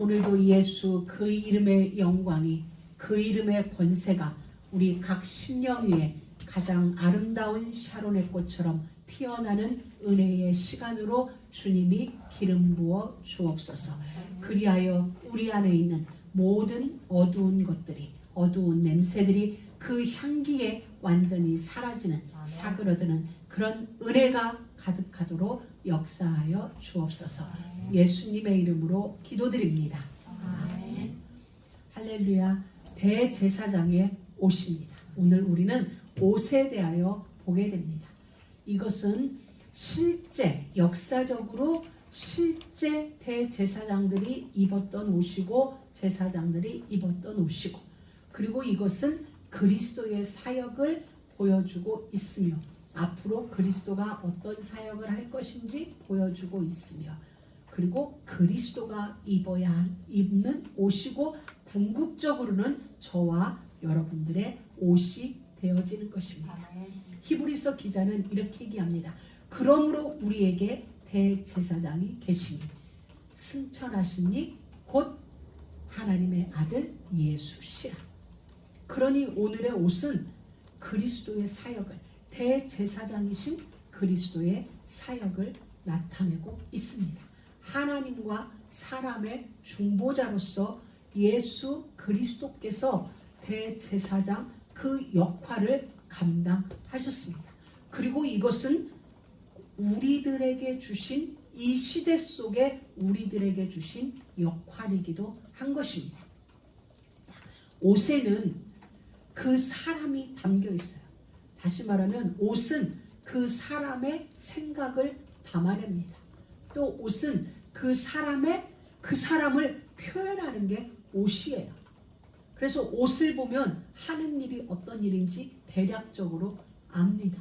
오늘도 예수 그 이름의 영광이, 그 이름의 권세가 우리 각 심령 위에 가장 아름다운 샤론의 꽃처럼 피어나는 은혜의 시간으로 주님이 기름 부어 주옵소서. 그리하여 우리 안에 있는 모든 어두운 것들이, 어두운 냄새들이 그 향기에 완전히 사라지는, 사그러드는 그런 은혜가 가득하도록 역사하여 주옵소서. 예수님의 이름으로 기도드립니다. 아멘. 할렐루야. 대제사장의 옷입니다. 오늘 우리는 옷에 대하여 보게 됩니다. 이것은 실제 역사적으로 실제 대제사장들이 입었던 옷이고, 제사장들이 입었던 옷이고, 그리고 이것은 그리스도의 사역을 보여주고 있으며 앞으로 그리스도가 어떤 사역을 할 것인지 보여주고 있으며, 그리고 그리스도가 입는 옷이고 궁극적으로는 저와 여러분들의 옷이 되어지는 것입니다. 히브리서 기자는 이렇게 얘기합니다. 그러므로 우리에게 대제사장이 계시니 승천하시니 곧 하나님의 아들 예수시라. 그러니 오늘의 옷은 그리스도의 사역을, 대제사장이신 그리스도의 사역을 나타내고 있습니다. 하나님과 사람의 중보자로서 예수 그리스도께서 대제사장 그 역할을 감당하셨습니다. 그리고 이것은 우리들에게 주신, 이 시대 속에 우리들에게 주신 역할이기도 한 것입니다. 옷에는 그 사람이 담겨 있어요. 다시 말하면 옷은 그 사람의 생각을 담아냅니다. 또 옷은 그 사람을 표현하는 게 옷이에요. 그래서 옷을 보면 하는 일이 어떤 일인지 대략적으로 압니다.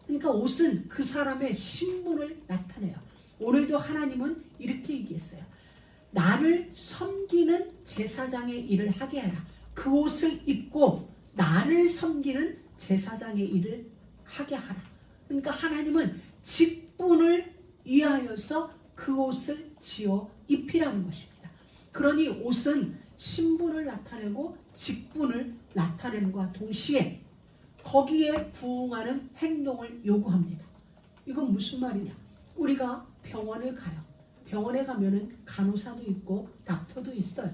그러니까 옷은 그 사람의 신분을 나타내요. 오늘도 하나님은 이렇게 얘기했어요. 나를 섬기는 제사장의 일을 하게 하라. 그 옷을 입고 나를 섬기는 제사장의 일을 하게 하라. 그러니까 하나님은 직분을 위하여서 그 옷을 지어 입히라는 것입니다. 그러니 옷은 신분을 나타내고 직분을 나타냄과 동시에 거기에 부응하는 행동을 요구합니다. 이건 무슨 말이냐? 우리가 병원을 가요. 병원에 가면은 간호사도 있고 닥터도 있어요.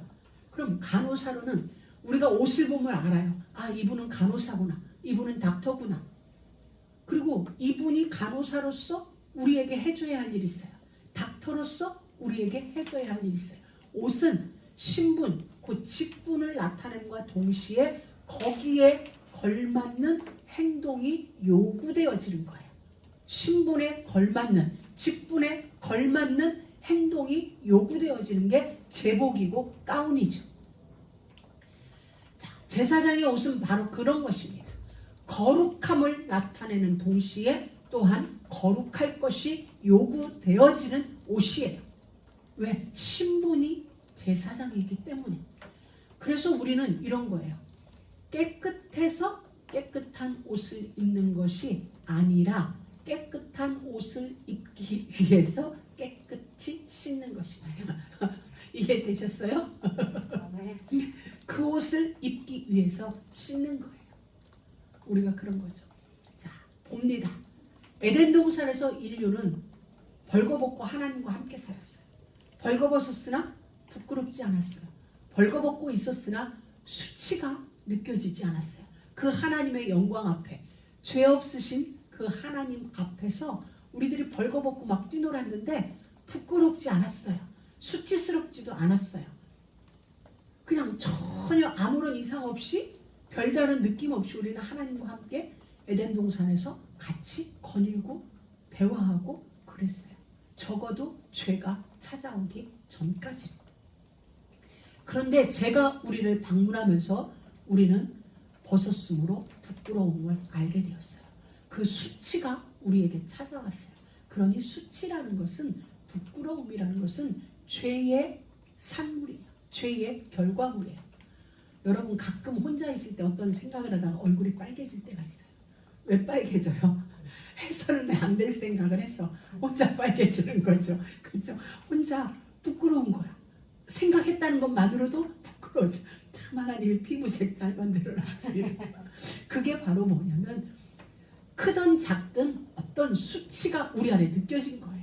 그럼 간호사로는 우리가 옷을 보면 알아요. 아, 이분은 간호사구나. 이분은 닥터구나. 그리고 이분이 간호사로서 우리에게 해줘야 할 일이 있어요. 닥터로서 우리에게 해줘야 할 일이 있어요. 옷은 신분, 그 직분을 나타냄과 동시에 거기에 걸맞는 행동이 요구되어지는 거예요. 신분에 걸맞는, 직분에 걸맞는 행동이 요구되어지는 게 제복이고 가운이죠. 자, 제사장의 옷은 바로 그런 것입니다. 거룩함을 나타내는 동시에 또한 거룩할 것이 요구되어지는 옷이에요. 왜? 신분이 제사장이기 때문에. 그래서 우리는 이런 거예요. 깨끗해서 깨끗한 옷을 입는 것이 아니라 깨끗한 옷을 입기 위해서 깨끗이 씻는 것입니다. 이해되셨어요? 그 옷을 입기 위해서 씻는 거예요. 우리가 그런 거죠. 자, 봅니다. 에덴 동산에서 인류는 벌거벗고 하나님과 함께 살았어요. 벌거벗었으나 부끄럽지 않았어요. 벌거벗고 있었으나 수치가 느껴지지 않았어요. 그 하나님의 영광 앞에, 죄 없으신 그 하나님 앞에서 우리들이 벌거벗고 막 뛰놀았는데 부끄럽지 않았어요. 수치스럽지도 않았어요. 그냥 전혀 아무런 이상 없이, 별다른 느낌 없이 우리는 하나님과 함께 에덴 동산에서 같이 거닐고 대화하고 그랬어요. 적어도 죄가 찾아오기 전까지. 그런데 죄가 우리를 방문하면서 우리는 벗었으므로 부끄러움을 알게 되었어요. 그 수치가 우리에게 찾아왔어요. 그러니 수치라는 것은, 부끄러움이라는 것은 죄의 산물이에요. 죄의 결과물이에요. 여러분 가끔 혼자 있을 때 어떤 생각을 하다가 얼굴이 빨개질 때가 있어요. 왜 빨개져요? 해서는 안 될 생각을 해서 혼자 빨개지는 거죠. 그렇죠? 혼자 부끄러운 거야. 생각했다는 것만으로도 부끄러워져. 참 하나님이 피부색 잘 만들어놨지. 그게 바로 뭐냐면 크든 작든 어떤 수치가 우리 안에 느껴진 거예요.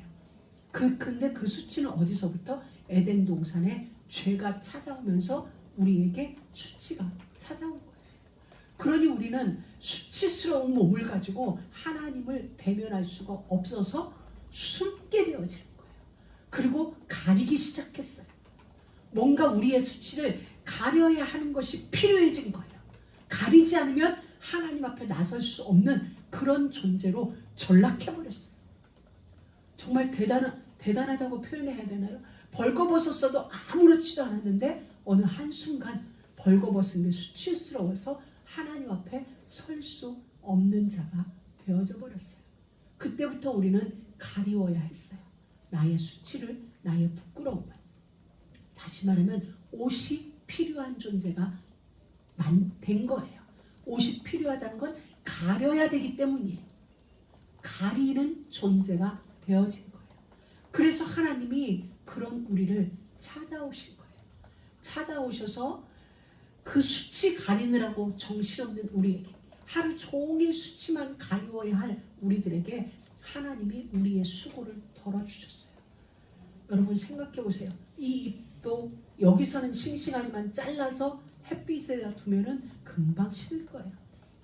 근데 그 수치는 어디서부터? 에덴 동산에 죄가 찾아오면서 우리에게 수치가 찾아온 거예요. 그러니 우리는 수치스러운 몸을 가지고 하나님을 대면할 수가 없어서 숨게 되어지는 거예요. 그리고 가리기 시작했어요. 뭔가 우리의 수치를 가려야 하는 것이 필요해진 거예요. 가리지 않으면 하나님 앞에 나설 수 없는 그런 존재로 전락해버렸어요. 정말 대단하다고 표현해야 되나요? 벌거벗었어도 아무렇지도 않았는데 어느 한순간 벌거벗은 게 수치스러워서 하나님 앞에 설 수 없는 자가 되어져 버렸어요. 그때부터 우리는 가리워야 했어요. 나의 수치를, 나의 부끄러움을. 다시 말하면 옷이 필요한 존재가 된 거예요. 옷이 필요하다는 건 가려야 되기 때문이에요. 가리는 존재가 되어진 거예요. 그래서 하나님이 그런 우리를 찾아오신 거예요. 찾아오셔서 그 수치 가리느라고 정신없는 우리에게, 하루 종일 수치만 가리워야 할 우리들에게 하나님이 우리의 수고를 덜어주셨어요. 여러분 생각해 보세요. 이 잎도 여기서는 싱싱하지만 잘라서 햇빛에다 두면은 금방 시들 거예요.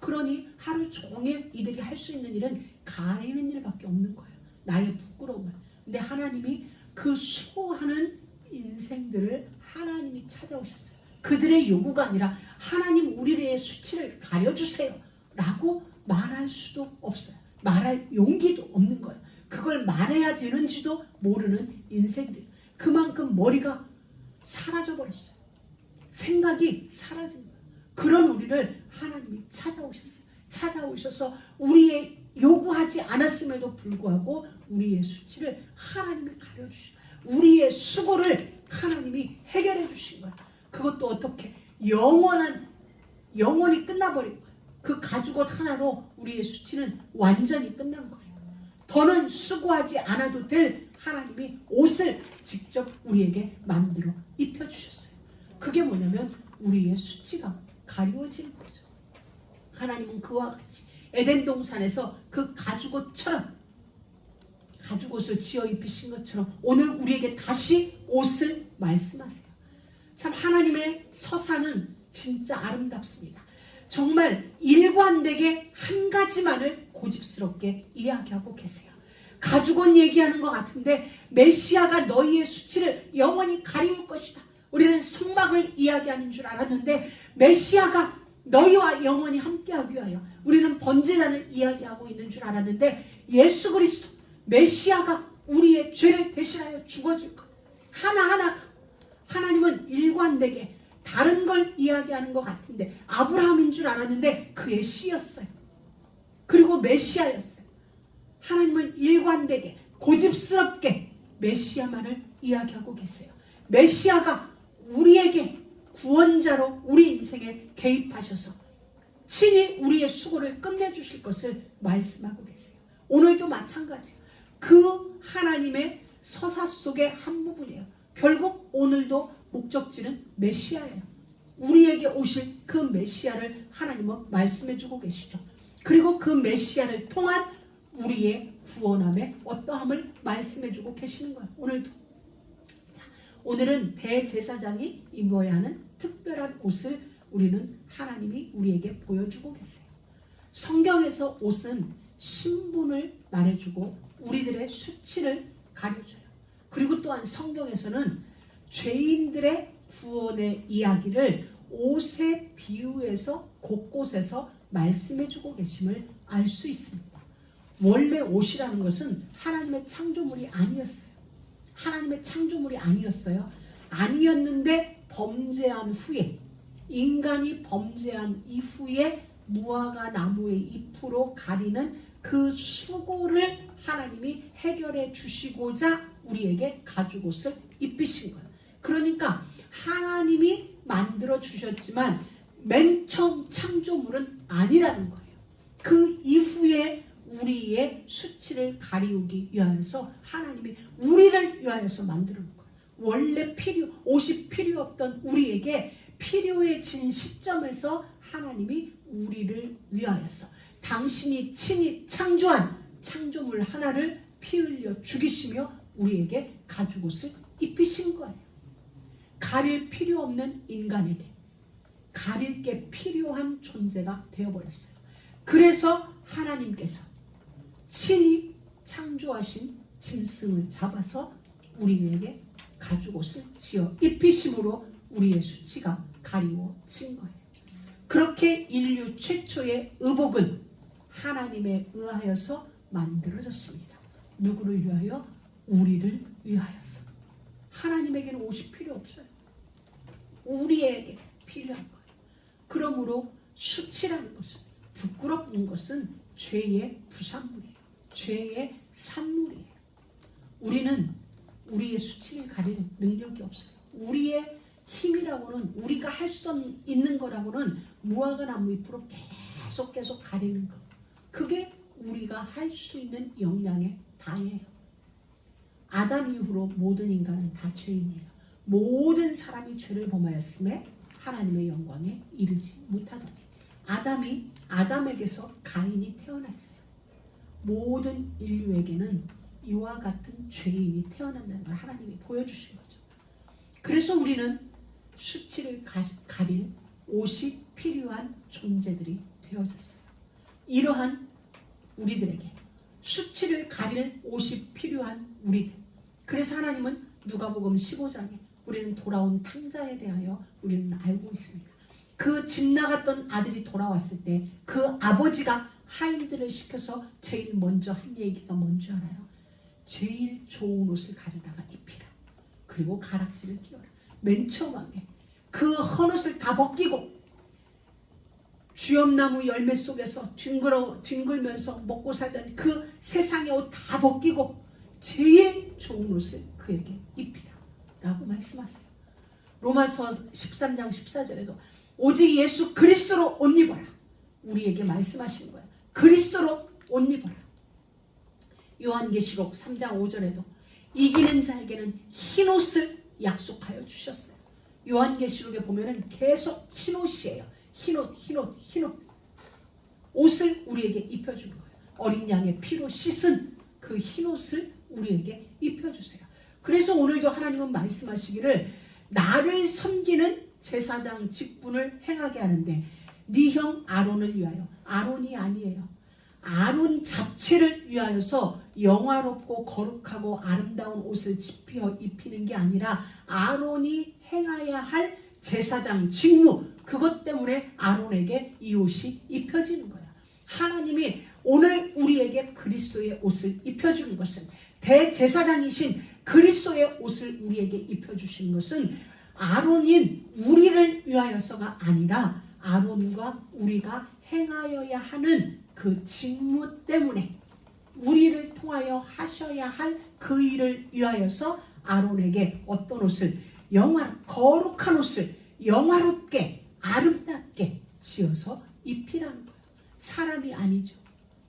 그러니 하루 종일 이들이 할 수 있는 일은 가리는 일밖에 없는 거예요. 나의 부끄러움을. 근데 하나님이 그 수고하는 인생들을 하나님이 찾아오셨어요. 그들의 요구가 아니라 하나님 우리의 수치를 가려주세요 라고 말할 수도 없어요. 말할 용기도 없는 거예요. 그걸 말해야 되는지도 모르는 인생들. 그만큼 머리가 사라져버렸어요. 생각이 사라진 거예요. 그런 우리를 하나님이 찾아오셨어요. 찾아오셔서 우리의 요구하지 않았음에도 불구하고 우리의 수치를 하나님이 가려주신 거예요. 우리의 수고를 하나님이 해결해 주신 거예요. 그것도 어떻게? 영원히 끝나버린 거예요. 그 가죽옷 하나로 우리의 수치는 완전히 끝난 거예요. 더는 수고하지 않아도 될 하나님이 옷을 직접 우리에게 만들어 입혀주셨어요. 그게 뭐냐면 우리의 수치가 가리워지는 거죠. 하나님은 그와 같이 에덴 동산에서 그 가죽옷처럼, 가죽옷을 쥐어 입히신 것처럼 오늘 우리에게 다시 옷을 말씀하세요. 참 하나님의 서사는 진짜 아름답습니다. 정말 일관되게 한 가지만을 고집스럽게 이야기하고 계세요. 가죽옷 얘기하는 것 같은데 메시아가 너희의 수치를 영원히 가리울 것이다. 우리는 속막을 이야기하는 줄 알았는데 메시아가 너희와 영원히 함께하기 위하여, 우리는 번제단을 이야기하고 있는 줄 알았는데 예수 그리스도 메시아가 우리의 죄를 대신하여 죽어질 것. 하나하나가 하나님은 일관되게 다른 걸 이야기하는 것 같은데 아브라함인 줄 알았는데 그의 씨였어요. 그리고 메시아였어요. 하나님은 일관되게 고집스럽게 메시아만을 이야기하고 계세요. 메시아가 우리에게 구원자로 우리 인생에 개입하셔서 친히 우리의 수고를 끝내주실 것을 말씀하고 계세요. 오늘도 마찬가지예요. 그 하나님의 서사 속의 한 부분이에요. 결국 오늘도 목적지는 메시아예요. 우리에게 오실 그 메시아를 하나님은 말씀해주고 계시죠. 그리고 그 메시아를 통한 우리의 구원함의 어떠함을 말씀해주고 계시는 거예요. 오늘도. 자, 오늘은 대제사장이 입어야 하는 특별한 옷을 우리는 하나님이 우리에게 보여주고 계세요. 성경에서 옷은 신분을 말해주고 우리들의 수치를 가려줘요. 그리고 또한 성경에서는 죄인들의 구원의 이야기를 옷에 비유해서 곳곳에서 말씀해주고 계심을 알 수 있습니다. 원래 옷이라는 것은 하나님의 창조물이 아니었어요. 하나님의 창조물이 아니었어요. 아니었는데 범죄한 후에, 인간이 범죄한 이후에 무화과 나무의 잎으로 가리는 그 수고를 하나님이 해결해 주시고자 우리에게 가죽옷을 입히신 거예요. 그러니까 하나님이 만들어 주셨지만 맨 처음 창조물은 아니라는 거예요. 그 이후에 우리의 수치를 가리우기 위하여서 하나님이 우리를 위하여서 만드는 거예요. 원래 옷이 필요 없던 우리에게 필요해진 시점에서 하나님이 우리를 위하여서 당신이 친히 창조한 창조물 하나를 피 흘려 죽이시며 우리에게 가죽옷을 입히신 거예요. 가릴 필요 없는 인간에게 가릴 게 필요한 존재가 되어버렸어요. 그래서 하나님께서 친히 창조하신 짐승을 잡아서 우리에게 가죽옷을 지어 입히심으로 우리의 수치가 가리워진 거예요. 그렇게 인류 최초의 의복은 하나님에 의하여서 만들어졌습니다. 누구를 위하여? 우리를 위하여서. 하나님에게는 옷이 필요 없어요. 우리에게 필요한 거예요. 그러므로 수치라는 것은, 부끄럽는 것은 죄의 부산물이에요. 죄의 산물이에요. 우리는 우리의 수치를 가리는 능력이 없어요. 우리의 힘이라고는, 우리가 할 수 있는 거라고는 무화과 나무 잎으로 계속 가리는 거. 그게 우리가 할 수 있는 역량의 다예요. 아담 이후로 모든 인간은 다 죄인이에요. 모든 사람이 죄를 범하였음에 하나님의 영광에 이르지 못하더니 아담에게서 가인이 태어났어요. 모든 인류에게는 이와 같은 죄인이 태어난다는 걸 하나님이 보여주신 거죠. 그래서 우리는 수치를 가릴 옷이 필요한 존재들이 되어졌어요. 이러한 우리들에게 수치를 가릴 옷이 필요한 우리들. 그래서 하나님은 누가복음 15장에 우리는 돌아온 탕자에 대하여 우리는 알고 있습니다. 그 집 나갔던 아들이 돌아왔을 때 그 아버지가 하인들을 시켜서 제일 먼저 한 얘기가 뭔지 알아요? 제일 좋은 옷을 가져다가 입히라. 그리고 가락지를 끼워라. 맨 처음 한 게 그 헌옷을 다 벗기고 쥐엄나무 열매 속에서 뒹굴면서 먹고 살던 그 세상의 옷 다 벗기고 제일 좋은 옷을 그에게 입히라 라고 말씀하세요. 로마서 13장 14절에도 오직 예수 그리스도로 옷 입어라. 우리에게 말씀하시는 거예요. 그리스도로 옷 입어라. 요한계시록 3장 5절에도 이기는 자에게는 흰옷을 약속하여 주셨어요. 요한계시록에 보면은 계속 흰옷이에요. 흰옷. 옷을 우리에게 입혀주는 거예요. 어린 양의 피로 씻은 그 흰옷을 우리에게 입혀주세요. 그래서 오늘도 하나님은 말씀하시기를 나를 섬기는 제사장 직분을 행하게 하는데 네 형 아론을 위하여, 아론이 아니에요. 아론 자체를 위하여서 영화롭고 거룩하고 아름다운 옷을 입히는 게 아니라 아론이 행해야 할 제사장 직무, 그것 때문에 아론에게 이 옷이 입혀지는 거야. 하나님이 오늘 우리에게 그리스도의 옷을 입혀주는 것은, 대제사장이신 그리스도의 옷을 우리에게 입혀주시는 것은 아론인 우리를 위하여서가 아니라 아론과 우리가 행하여야 하는 그 직무 때문에, 우리를 통하여 하셔야 할 그 일을 위하여서 아론에게 어떤 옷을, 거룩한 옷을 영화롭게 아름답게 지어서 입히라는 거예요. 사람이 아니죠.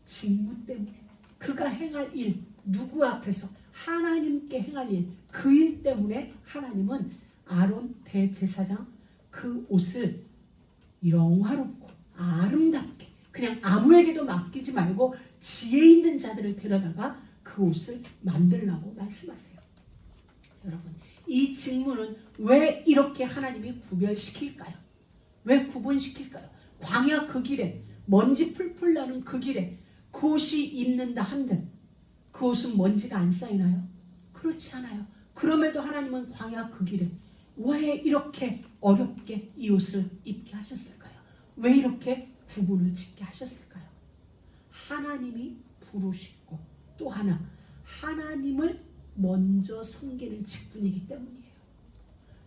직무 때문에. 그가 행할 일, 누구 앞에서? 하나님께 행할 일, 그 일 때문에 하나님은 아론 대제사장 그 옷을 영화롭고 아름답게, 그냥 아무에게도 맡기지 말고 지혜 있는 자들을 데려다가 그 옷을 만들라고 말씀하세요. 여러분, 이 직무는 왜 이렇게 하나님이 구별시킬까요? 왜 구분시킬까요? 광야 그 길에, 먼지 풀풀 나는 그 길에 그 옷이 입는다 한들 그 옷은 먼지가 안 쌓이나요? 그렇지 않아요. 그럼에도 하나님은 광야 그 길에 왜 이렇게 어렵게 이 옷을 입게 하셨을까요? 왜 이렇게 구분을 짓게 하셨을까요? 하나님이 부르시고 또 하나, 하나님을 먼저 섬기는 직분이기 때문이에요.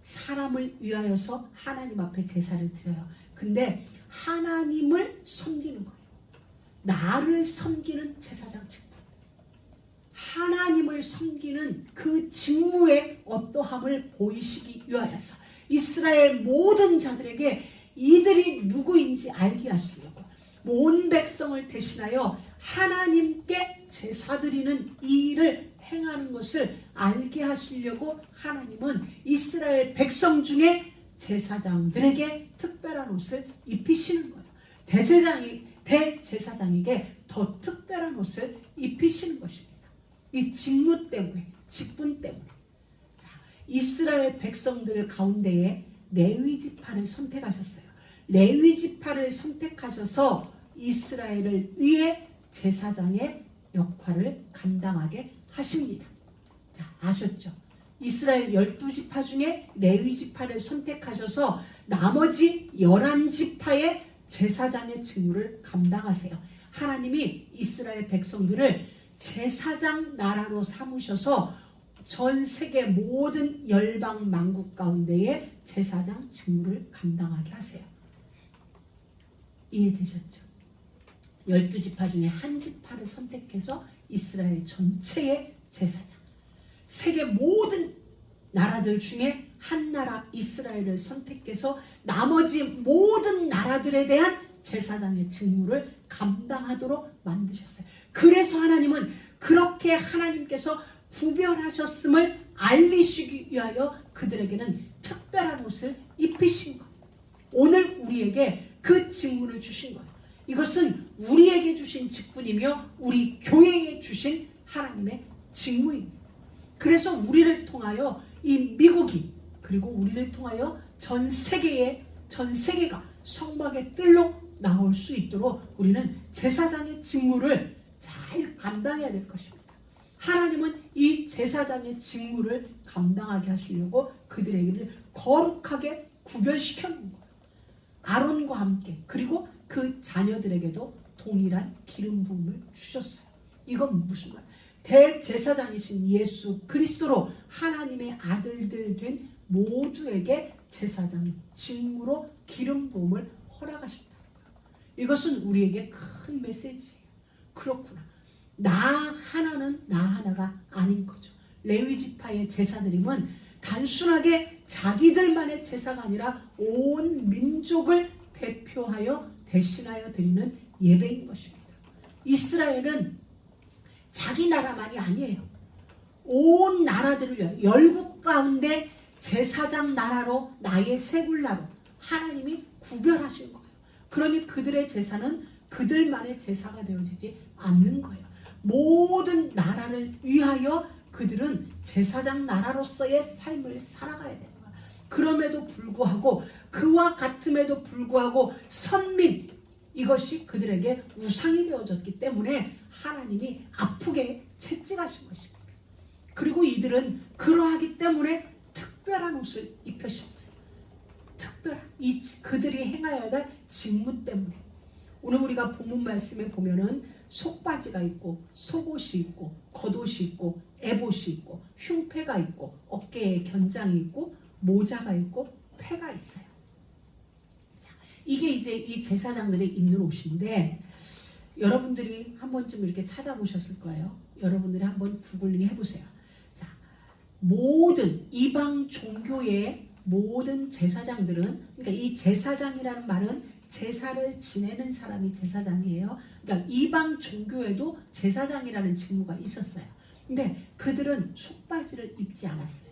사람을 위하여서 하나님 앞에 제사를 드려요. 근데 하나님을 섬기는 거예요. 나를 섬기는 제사장 직분, 하나님을 섬기는 그 직무의 어떠함을 보이시기 위하여서 이스라엘 모든 자들에게 이들이 누구인지 알게 하시려고 온 백성을 대신하여 하나님께 제사드리는 이 일을 행하는 것을 알게 하시려고 하나님은 이스라엘 백성 중에 제사장들에게 특별한 옷을 입히시는 거예요. 대제사장에게 더 특별한 옷을 입히시는 것입니다. 이 직무 때문에, 직분 때문에. 자, 이스라엘 백성들 가운데에 레위 지파를 선택하셨어요. 레위 지파를 선택하셔서 이스라엘을 위해 제사장의 역할을 감당하게 하십니다. 자, 아셨죠? 이스라엘 12지파 중에 레위 지파를 선택하셔서 나머지 11지파의 제사장의 직무를 감당하세요. 하나님이 이스라엘 백성들을 제사장 나라로 삼으셔서 전 세계 모든 열방 만국 가운데에 제사장 직무를 감당하게 하세요. 이해되셨죠? 12지파 중에 한 지파를 선택해서 이스라엘 전체의 제사장, 세계 모든 나라들 중에 한 나라 이스라엘을 선택해서 나머지 모든 나라들에 대한 제사장의 직무를 감당하도록 만드셨어요. 그래서 하나님은 그렇게 하나님께서 구별하셨음을 알리시기 위하여 그들에게는 특별한 옷을 입히신 거예요. 오늘 우리에게 그 직무를 주신 거예요. 이것은 우리에게 주신 직분이며 우리 교회에 주신 하나님의 직무입니다. 그래서 우리를 통하여 이 미국이 그리고 우리를 통하여 전 세계가 성막의 뜰로 나올 수 있도록 우리는 제사장의 직무를 잘 감당해야 될 것입니다. 하나님은 이 제사장의 직무를 감당하게 하시려고 그들에게를 거룩하게 구별시켜 놓은 거예요. 아론과 함께 그리고 그 자녀들에게도 동일한 기름 부음을 주셨어요. 이건 무슨 말? 대제사장이신 예수 그리스도로 하나님의 아들들 된 모두에게 제사장 직무로 기름 부음을 허락하셨다는 거예요. 이것은 우리에게 큰 메시지예요. 그렇구나. 나 하나가 아닌 거죠. 레위 지파의 제사드림은 단순하게 자기들만의 제사가 아니라 온 민족을 대표하여 대신하여 드리는 예배인 것입니다. 이스라엘은 자기 나라만이 아니에요. 온 나라들을 위하여 열국 가운데 제사장 나라로 나의 세굴나로 하나님이 구별하신 거예요. 그러니 그들의 제사는 그들만의 제사가 되어지지 않는 거예요. 모든 나라를 위하여 그들은 제사장 나라로서의 삶을 살아가야 되는 거예요. 그럼에도 불구하고 그와 같음에도 불구하고 선민 이것이 그들에게 우상이 되어졌기 때문에 하나님이 아프게 채찍하신 것입니다. 그리고 이들은 그러하기 때문에 특별한 옷을 입혀셨어요. 특별한 그들이 행하여야 될 직무 때문에. 오늘 우리가 본문 말씀에 보면은 속바지가 있고 속옷이 있고 겉옷이 있고 에봇이 있고 흉패가 있고 어깨에 견장이 있고 모자가 있고 패가 있어요. 자, 이게 이제 이 제사장들이 입는 옷인데 여러분들이 한 번쯤 이렇게 찾아보셨을 거예요. 여러분들이 한번 구글링 해보세요. 자, 모든 이방 종교의 모든 제사장들은 그러니까 이 제사장이라는 말은 제사를 지내는 사람이 제사장이에요. 그러니까 이방 종교에도 제사장이라는 직무가 있었어요. 근데 그들은 속바지를 입지 않았어요.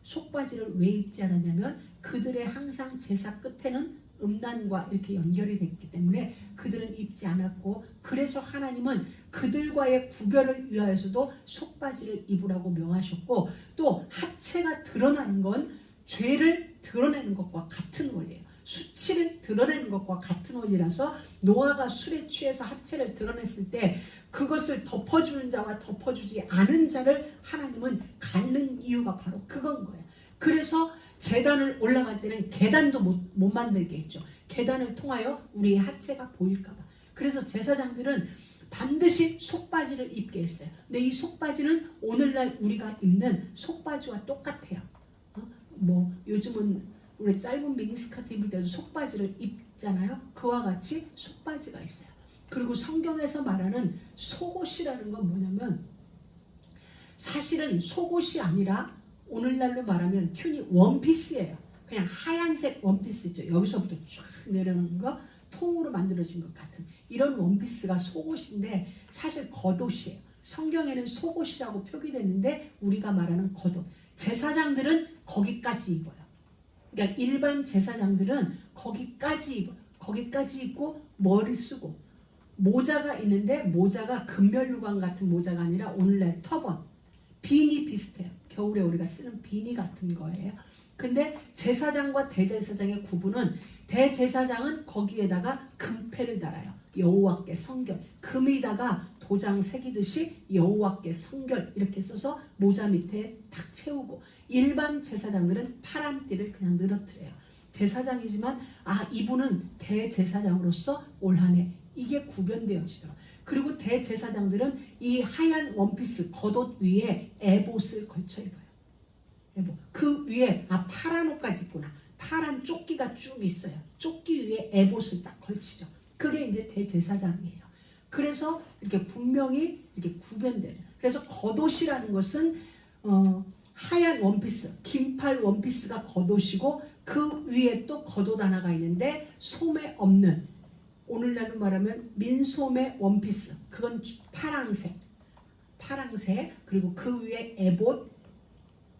속바지를 왜 입지 않았냐면 그들의 항상 제사 끝에는 음란과 이렇게 연결이 됐기 때문에 그들은 입지 않았고 그래서 하나님은 그들과의 구별을 위하여서도 속바지를 입으라고 명하셨고 또 하체가 드러나는 건 죄를 드러내는 것과 같은 원리예요. 수치를 드러내는 것과 같은 원리라서 노아가 술에 취해서 하체를 드러냈을 때 그것을 덮어주는 자와 덮어주지 않은 자를 하나님은 갖는 이유가 바로 그건 거예요. 그래서 제단을 올라갈 때는 계단도 못 만들게 했죠. 계단을 통하여 우리의 하체가 보일까 봐. 그래서 제사장들은 반드시 속바지를 입게 했어요. 근데 이 속바지는 오늘날 우리가 입는 속바지와 똑같아요. 요즘은 우리 짧은 미니스커트 입을 때도 속바지를 입잖아요. 그와 같이 속바지가 있어요. 그리고 성경에서 말하는 속옷이라는 건 뭐냐면 사실은 속옷이 아니라 오늘날로 말하면 튜닉 원피스예요. 그냥 하얀색 원피스죠. 여기서부터 쫙 내려오는 거 통으로 만들어진 것 같은 이런 원피스가 속옷인데 사실 겉옷이에요. 성경에는 속옷이라고 표기됐는데 우리가 말하는 겉옷. 제사장들은 거기까지 입어요. 그러니까 일반 제사장들은 거기까지 입어요. 거기까지 입고 머리 쓰고 모자가 있는데 모자가 금면류관 같은 모자가 아니라 오늘날 터번, 비니 비슷해요. 겨울에 우리가 쓰는 비니 같은 거예요. 근데 제사장과 대제사장의 구분은 대제사장은 거기에다가 금패를 달아요. 여호와께 성결. 금에다가 도장 새기듯이 여호와께 성결 이렇게 써서 모자 밑에 탁 채우고 일반 제사장들은 파란 띠를 그냥 늘어뜨려요. 제사장이지만 이분은 대제사장으로서 올 한 해 이게 구별되어지더라. 그리고 대제사장들은 이 하얀 원피스 겉옷 위에 에봇을 걸쳐 입어요. 에봇. 그 위에 파란 옷까지 입구나. 파란 조끼가 쭉 있어요. 조끼 위에 에봇을 딱 걸치죠. 그게 이제 대제사장이에요. 그래서 이렇게 분명히 이렇게 구별되죠. 그래서 겉옷이라는 것은 하얀 원피스, 긴팔 원피스가 겉옷이고 그 위에 또 겉옷 하나가 있는데 소매 없는 오늘날로 말하면 민소매 원피스. 그건 파랑색. 그리고 그 위에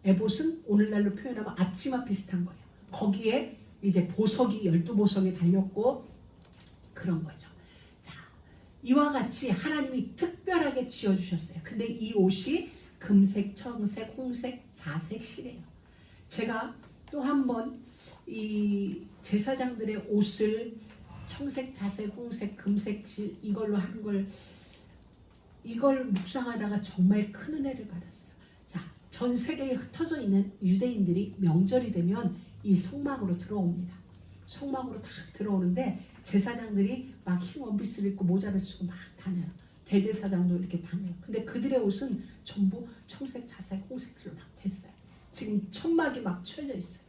에봇은 오늘날로 표현하면 앞치마 비슷한 거예요. 거기에 이제 보석이 12보석이 달렸고 그런 거죠. 자, 이와 같이 하나님이 특별하게 지어주셨어요. 근데 이 옷이 금색, 청색, 홍색, 자색, 실이에요. 제가 또 한 번 이 제사장들의 옷을 청색, 자색, 홍색, 금색, 실 이걸로 한 걸 이걸 묵상하다가 정말 큰 은혜를 받았어요. 자, 전 세계에 흩어져 있는 유대인들이 명절이 되면 이 성막으로 들어옵니다. 성막으로 딱 들어오는데 제사장들이 막 흰 원피스를 입고 모자를 쓰고 막 다녀요. 대제사장도 이렇게 다녀요. 근데 그들의 옷은 전부 청색, 자색, 홍색으로 막 됐어요. 지금 천막이 막 쳐져 있어요.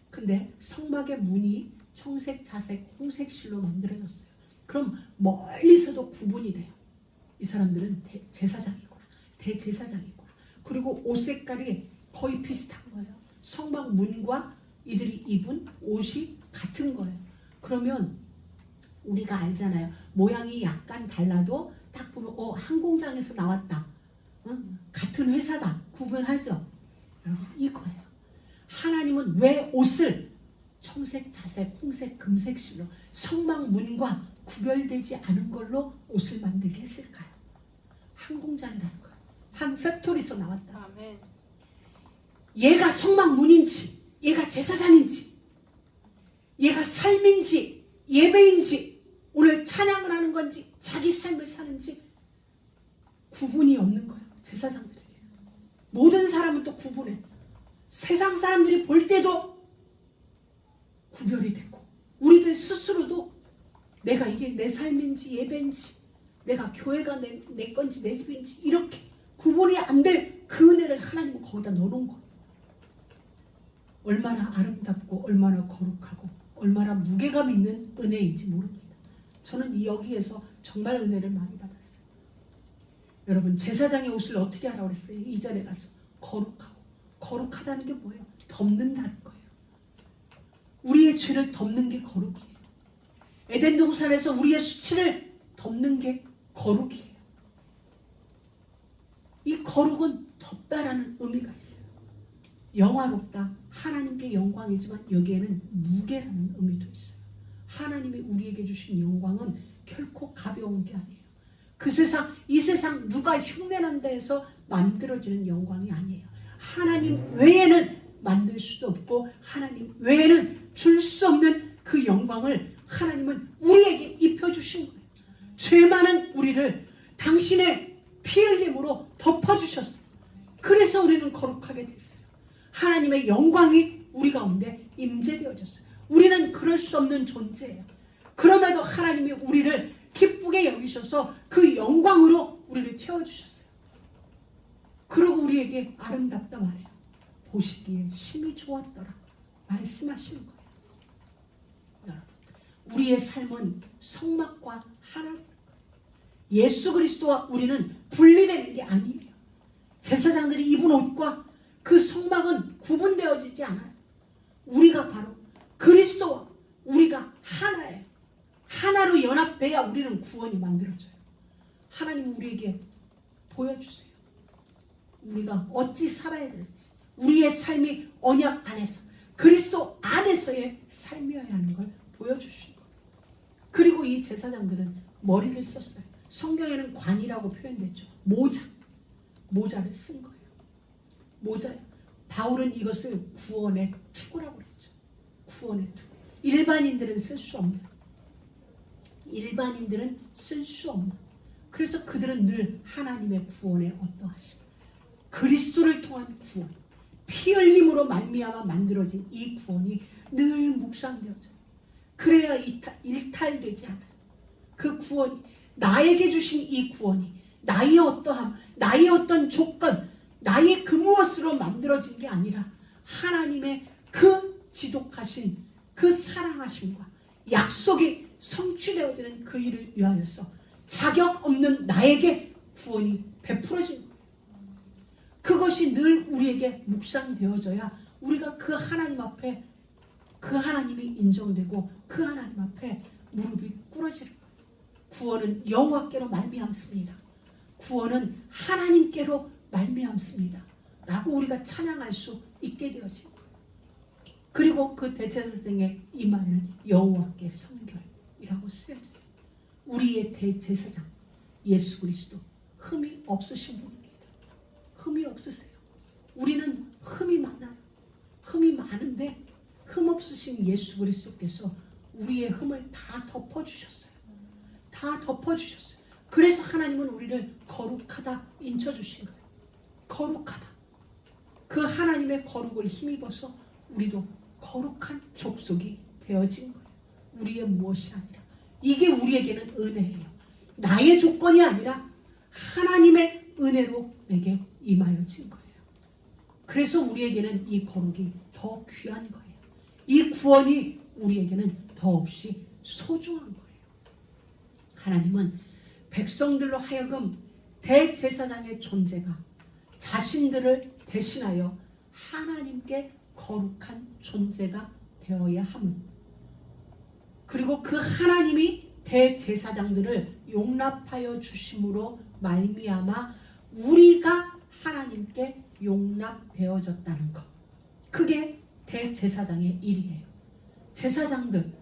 근데 성막의 문이 청색, 자색, 홍색 실로 만들어졌어요. 그럼 멀리서도 구분이 돼요. 이 사람들은 제사장이구나. 대제사장이구나. 그리고 옷 색깔이 거의 비슷한 거예요. 성막 문과 이들이 입은 옷이 같은 거예요. 그러면 우리가 알잖아요. 모양이 약간 달라도 딱 보면 한 공장에서 나왔다. 같은 회사다. 구분하죠. 여러분 이거예요. 하나님은 왜 옷을 청색, 자색, 홍색, 금색 실로 성막 문과 구별되지 않은 걸로 옷을 만들게 했을까요? 한 공장이라는 거예요. 한 팩토리에서 나왔다. 아멘. 얘가 성막 문인지 얘가 제사장인지 얘가 삶인지 예배인지 오늘 찬양을 하는 건지 자기 삶을 사는지 구분이 없는 거예요. 제사장들에게. 모든 사람은 또 구분해. 세상 사람들이 볼 때도 구별이 되고 우리들 스스로도 내가 이게 내 삶인지 예배인지 내가 교회가 내 건지 내 집인지 이렇게 구분이 안 될 그 은혜를 하나님은 거기다 넣어놓은 거예요. 얼마나 아름답고 얼마나 거룩하고 얼마나 무게감 있는 은혜인지 모릅니다. 저는 여기에서 정말 은혜를 많이 받았어요. 여러분 제사장의 옷을 어떻게 하라고 그랬어요? 2절에 가서 거룩하고 거룩하다는 게 뭐예요? 덮는다는 거예요. 우리의 죄를 덮는 게 거룩이에요. 에덴 동산에서 우리의 수치를 덮는 게 거룩이에요. 이 거룩은 덮다라는 의미가 있어요. 영화롭다, 하나님께 영광이지만 여기에는 무게라는 의미도 있어요. 하나님이 우리에게 주신 영광은 결코 가벼운 게 아니에요. 이 세상 누가 흉내난다 해서 만들어지는 영광이 아니에요. 하나님 외에는 만들 수도 없고 하나님 외에는 줄 수 없는 그 영광을 하나님은 우리에게 입혀주신 거예요. 죄 많은 우리를 당신의 피 흘림으로 덮어주셨어요. 그래서 우리는 거룩하게 됐어요. 하나님의 영광이 우리 가운데 임재되어졌어요. 우리는 그럴 수 없는 존재예요. 그럼에도 하나님이 우리를 기쁘게 여기셔서 그 영광으로 우리를 채워주셨어요. 그리고 우리에게 아름답다 말해요. 보시기에 심히 좋았더라 말씀하시는 거예요. 여러분, 우리의 삶은 성막과 하나님 거예요. 예수 그리스도와 우리는 분리되는 게 아니에요. 제사장들이 입은 옷과 그 성막은 구분되어지지 않아요. 우리가 바로 그리스도와 우리가 하나예요. 구원이 만들어져요. 하나님 우리에게 보여주세요. 우리가 어찌 살아야 될지, 우리의 삶이 언약 안에서 그리스도 안에서의 삶이어야 하는 걸 보여주신 거예요. 그리고 이 제사장들은 머리를 썼어요. 성경에는 관이라고 표현됐죠. 모자를 쓴 거예요. 모자요. 바울은 이것을 구원의 투구라고 그랬죠. 구원의 투구. 일반인들은 쓸 수 없는. 그래서 그들은 늘 하나님의 구원의 어떠하심, 그리스도를 통한 구원, 피 흘림으로 말미암아 만들어진 이 구원이 늘 묵상되어져요. 그래야 일탈되지 않아요. 그 구원이, 나에게 주신 이 구원이 나의 어떠함, 나의 어떤 조건, 나의 그 무엇으로 만들어진 게 아니라 하나님의 그 지독하신 그 사랑하심과 약속이 성취되어지는 그 일을 위하여서 자격 없는 나에게 구원이 베풀어진 거예요. 그것이 늘 우리에게 묵상되어져야 우리가 그 하나님 앞에, 그 하나님이 인정되고 그 하나님 앞에 무릎이 꿇어지는 거예요. 구원은 여호와께로 말미암습니다. 구원은 하나님께로 말미암습니다. 라고 우리가 찬양할 수 있게 되어진 거예요. 그리고 그 대제사장의 이마에는 여호와께 성결이라고 쓰여져요. 우리의 대제사장 예수 그리스도 흠이 없으신 분입니다. 흠이 없으세요. 우리는 흠이 많아요. 흠이 많은데 흠 없으신 예수 그리스도께서 우리의 흠을 다 덮어주셨어요. 다 덮어주셨어요. 그래서 하나님은 우리를 거룩하다 인쳐주신 거예요. 거룩하다. 그 하나님의 거룩을 힘입어서 우리도 거룩한 족속이 되어진 거예요. 우리의 무엇이 아니라. 이게 우리에게는 은혜예요. 나의 조건이 아니라 하나님의 은혜로 내게 임하여진 거예요. 그래서 우리에게는 이 거룩이 더 귀한 거예요. 이 구원이 우리에게는 더없이 소중한 거예요. 하나님은 백성들로 하여금 대제사장의 존재가 자신들을 대신하여 하나님께 거룩한 존재가 되어야 함을, 그리고 그 하나님이 대제사장들을 용납하여 주심으로 말미암아 우리가 하나님께 용납되어졌다는 것, 그게 대제사장의 일이에요. 제사장들,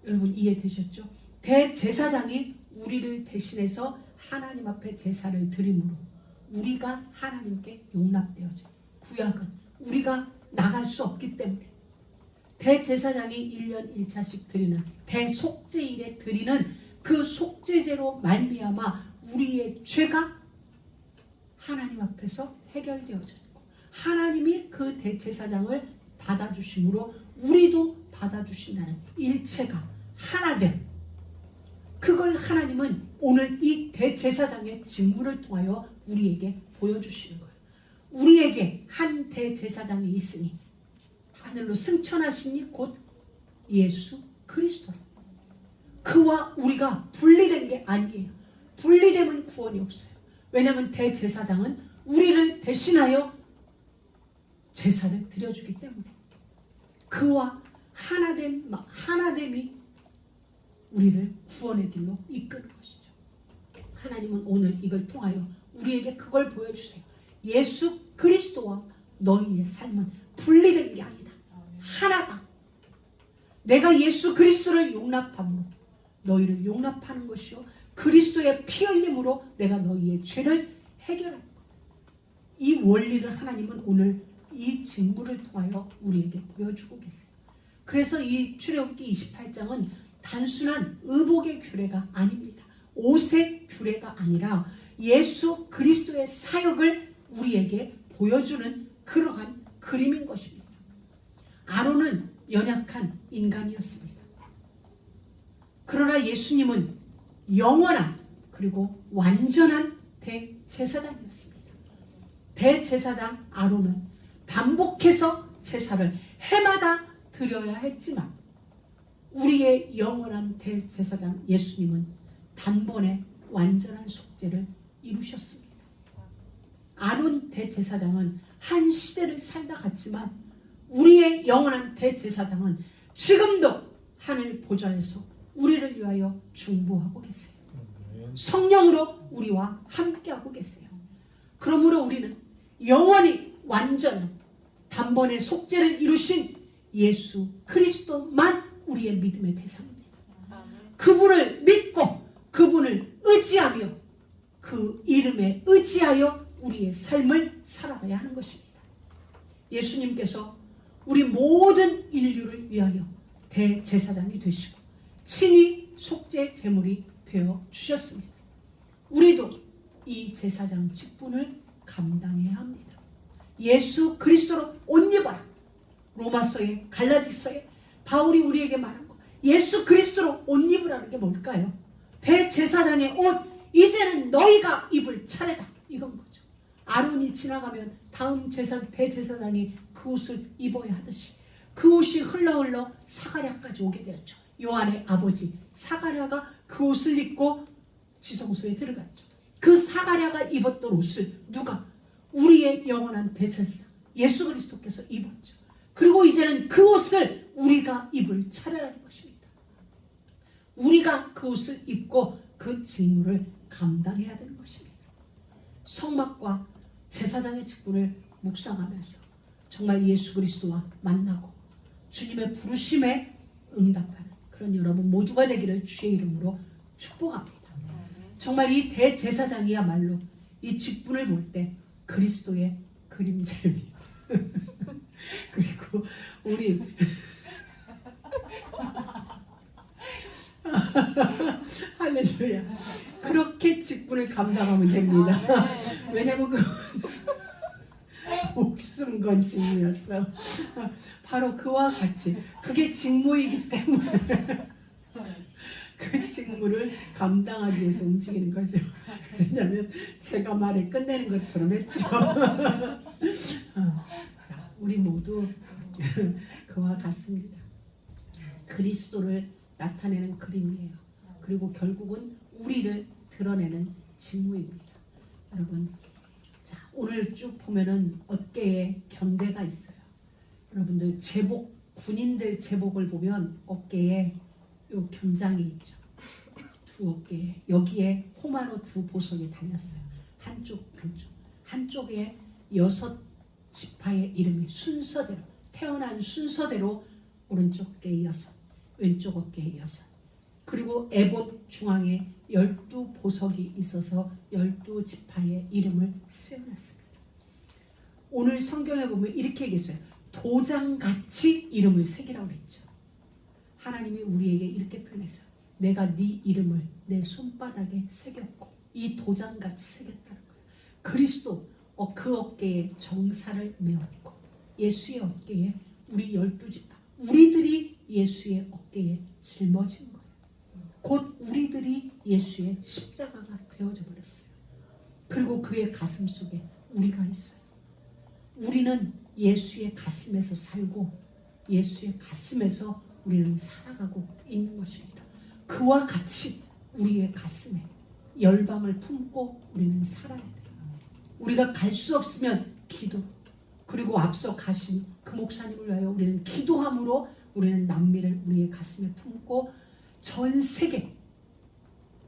여러분 이해되셨죠? 대제사장이 우리를 대신해서 하나님 앞에 제사를 드림으로 우리가 하나님께 용납되어져요. 구약은 우리가 나갈 수 없기 때문에 대제사장이 1년 1차씩 드리는 대속죄일에 드리는 그 속죄제로 말미암아 우리의 죄가 하나님 앞에서 해결되어졌고, 하나님이 그 대제사장을 받아주심으로 우리도 받아주신다는 일체가 하나됨, 그걸 하나님은 오늘 이 대제사장의 직무를 통하여 우리에게 보여주시는 거예요. 우리에게 한 대제사장이 있으니 하늘로 승천하시니 곧 예수 그리스도, 그와 우리가 분리된 게 아니에요. 분리되면 구원이 없어요. 왜냐하면 대제사장은 우리를 대신하여 제사를 드려주기 때문에 그와 하나됨이 우리를 구원의 길로 이끄는 것이죠. 하나님은 오늘 이걸 통하여 우리에게 그걸 보여주세요. 예수 그리스도와 너희의 삶은 분리된 게 아니다. 하나다. 내가 예수 그리스도를 용납함으로 너희를 용납하는 것이요, 그리스도의 피 흘림으로 내가 너희의 죄를 해결하는 것. 이 원리를 하나님은 오늘 이 직무를 통하여 우리에게 보여주고 계세요. 그래서 이 출애굽기 28장은 단순한 의복의 규례가 아닙니다. 옷의 규례가 아니라 예수 그리스도의 사역을 우리에게 보여주는 그러한 그림인 것입니다. 아론은 연약한 인간이었습니다. 그러나 예수님은 영원한 그리고 완전한 대제사장이었습니다. 대제사장 아론은 반복해서 제사를 해마다 드려야 했지만 우리의 영원한 대제사장 예수님은 단번에 완전한 속죄를 이루셨습니다. 아론 대제사장은 한 시대를 살다 갔지만 우리의 영원한 대제사장은 지금도 하늘 보좌에서 우리를 위하여 중보하고 계세요. 성령으로 우리와 함께하고 계세요. 그러므로 우리는 영원히 완전한 단번에 속죄를 이루신 예수 그리스도만 우리의 믿음의 대상입니다. 그분을 믿고 그분을 의지하며 그 이름에 의지하여 우리의 삶을 살아가야 하는 것입니다. 예수님께서 우리 모든 인류를 위하여 대제사장이 되시고 친히 속죄 제물이 되어 주셨습니다. 우리도 이 제사장 직분을 감당해야 합니다. 예수 그리스도로 옷 입어라. 로마서에 갈라디서에 바울이 우리에게 말한 거, 예수 그리스도로 옷 입으라는 게 뭘까요? 대제사장의 옷, 이제는 너희가 입을 차례다, 이건 거죠. 아론이 지나가면 다음 대제사장이 그 옷을 입어야 하듯이 그 옷이 흘러 사가랴까지 오게 되었죠. 요한의 아버지 사가랴가 그 옷을 입고 지성소에 들어갔죠. 그 사가랴가 입었던 옷을 누가? 우리의 영원한 대제사장 예수 그리스도께서 입었죠. 그리고 이제는 그 옷을 우리가 입을 차례라는 것입니다. 우리가 그 옷을 입고 그 직무를 감당해야 되는 것입니다. 성막과 제사장의 직분을 묵상하면서 정말 예수 그리스도와 만나고 주님의 부르심에 응답하는 그런 여러분 모두가 되기를 주의 이름으로 축복합니다. 정말 이 대제사장이야말로 이 직분을 볼 때 그리스도의 그림자입니다. 그리고 우리 할렐루야, 그렇게 직분을 감당하면 됩니다. 왜냐하면 그 목숨 건 직무였어. 바로 그와 같이 그게 직무이기 때문에 그 직무를 감당하기 위해서 움직이는 거죠. 왜냐하면 제가 말을 끝내는 것처럼 했죠. 우리 모두 그와 같습니다. 그리스도를 나타내는 그림이에요. 그리고 결국은 우리를 드러내는 직무입니다. 여러분, 자, 오늘 쭉 보면은 어깨에 견대가 있어요. 여러분들 제복, 군인들 제복을 보면 어깨에 요 견장이 있죠. 두 어깨에 여기에 호마로 두 보석이 달렸어요. 한쪽 한쪽에 6지파의 이름이 순서대로 태어난 순서대로 오른쪽 어깨에 6, 왼쪽 어깨에 6. 그리고 에봇 중앙에 12보석이 있어서 12지파의 이름을 쓰여놨습니다. 오늘 성경에 보면 이렇게 얘기했어요. 도장같이 이름을 새기라고 그랬죠. 하나님이 우리에게 이렇게 표현했어요. 내가 네 이름을 내 손바닥에 새겼고 이 도장같이 새겼다는 거예요. 그리스도 그 어깨에 정사를 메었고 예수의 어깨에 우리 12지파 우리들이 예수의 어깨에 짊어진 거예요. 곧 우리들이 예수의 십자가가 되어져 버렸어요. 그리고 그의 가슴 속에 우리가 있어요. 우리는 예수의 가슴에서 살고 예수의 가슴에서 우리는 살아가고 있는 것입니다. 그와 같이 우리의 가슴에 열방을 품고 우리는 살아야 돼요. 우리가 갈 수 없으면 기도, 그리고 앞서 가신 그 목사님을 위하여 우리는 기도함으로 우리는 남미를 우리의 가슴에 품고 전 세계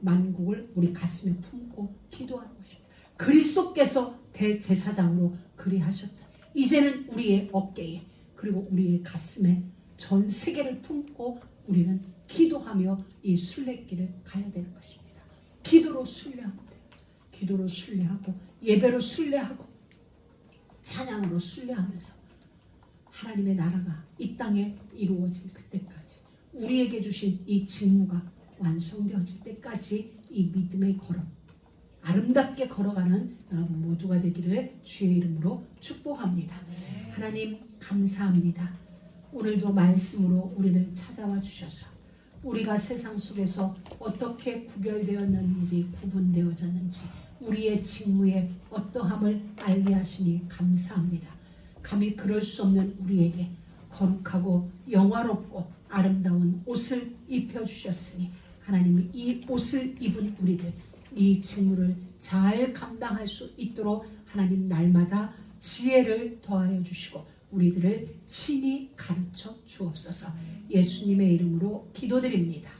만국을 우리 가슴에 품고 기도하는 것입니다. 그리스도께서 대제사장으로 그리하셨다. 이제는 우리의 어깨에 그리고 우리의 가슴에 전 세계를 품고 우리는 기도하며 이 순례길을 가야 되는 것입니다. 기도로 순례하면 돼요. 기도로 순례하고 예배로 순례하고 찬양으로 순례하면서 하나님의 나라가 이 땅에 이루어질 그때까지 우리에게 주신 이 직무가 완성되어질 때까지 이 믿음의 걸음 아름답게 걸어가는 여러분 모두가 되기를 주의 이름으로 축복합니다. 하나님 감사합니다. 오늘도 말씀으로 우리를 찾아와 주셔서 우리가 세상 속에서 어떻게 구별되었는지 구분되어졌는지 우리의 직무에 어떠함을 알게 하시니 감사합니다. 감히 그럴 수 없는 우리에게 거룩하고 영화롭고 아름다운 옷을 입혀주셨으니 하나님이 이 옷을 입은 우리들 이 직무를 잘 감당할 수 있도록 하나님 날마다 지혜를 더하여 주시고 우리들을 친히 가르쳐 주옵소서. 예수님의 이름으로 기도드립니다.